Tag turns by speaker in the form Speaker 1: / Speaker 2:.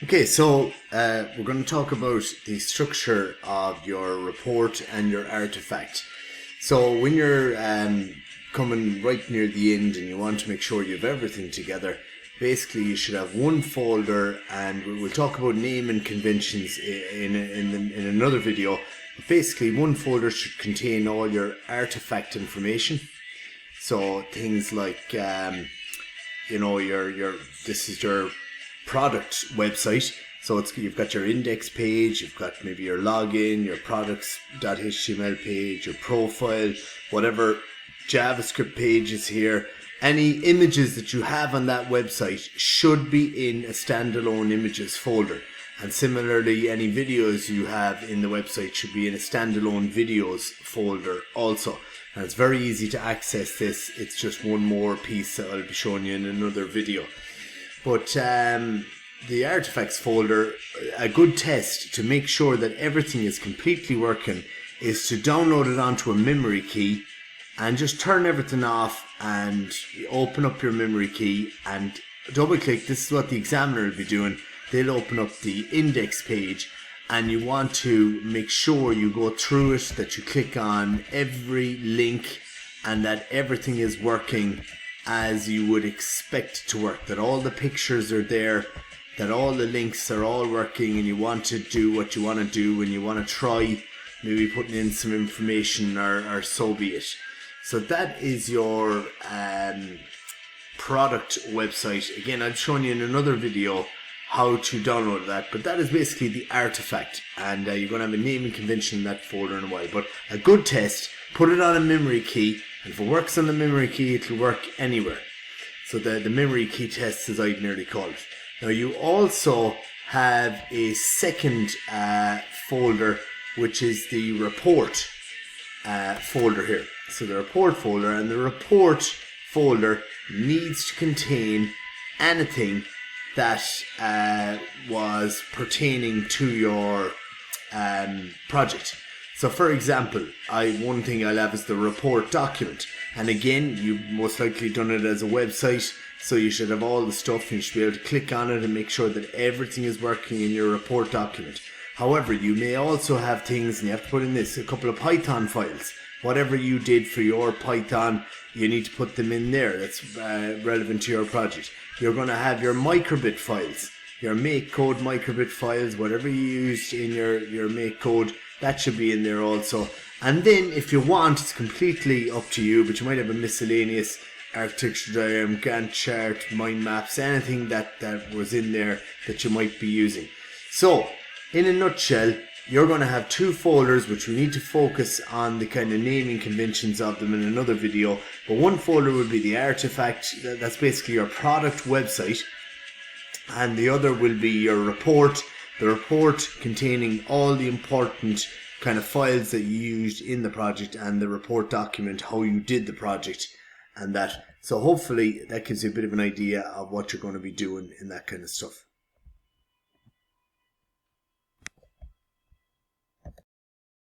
Speaker 1: Okay, so we're going to talk about the structure of your report and your artifact. So when you're coming right near the end and you want to make sure you have everything together, basically you should have one folder, and we'll talk about naming conventions in another video. But basically, one folder should contain all your artifact information. So things like this is your product website, so you've got your index page, you've got maybe your login, your products.html page, your profile, whatever JavaScript page is here. Any images that you have on that website should be in a standalone images folder, and similarly any videos you have in the website should be in a standalone videos folder also. And it's very easy to access this. It's just one more piece that I'll be showing you in another video. But the artifacts folder, a good test to make sure that everything is completely working is to download it onto a memory key and just turn everything off and open up your memory key and double click. This is what the examiner will be doing. They'll open up the index page, and you want to make sure you go through it, that you click on every link and that everything is working as you would expect to work, that all the pictures are there, that all the links are all working, and you want to do what you want to do, and you want to try maybe putting in some information or so be it. So that is your product website. Again, I've shown you in another video how to download that, but that is basically the artifact, and you're going to have a naming convention in that folder in a while. But a good test, put it on a memory key, and if it works on the memory key, it'll work anywhere. So the memory key test, as I'd nearly call it. Now you also have a second folder, which is the report folder here. So the report folder, and the report folder needs to contain anything that was pertaining to your project. So for example, one thing I'll have is the report document, and again, you've most likely done it as a website, so you should have all the stuff and you should be able to click on it and make sure that everything is working in your report document. However, you may also have things, and you have to put in this, a couple of Python files. Whatever you did for your Python, you need to put them in there. That's relevant to your project. You're going to have your microbit files, your make code microbit files, whatever you used in your make code, that should be in there also. And then if you want, it's completely up to you, but you might have a miscellaneous architecture diagram, Gantt chart, mind maps, anything that was in there that you might be using. So in a nutshell, you're going to have two folders, which we need to focus on the kind of naming conventions of them in another video. But one folder will be the artifact, that's basically your product website, and the other will be your report, the report containing all the important kind of files that you used in the project, and the report document, how you did the project and that. So hopefully that gives you a bit of an idea of what you're going to be doing in that kind of stuff.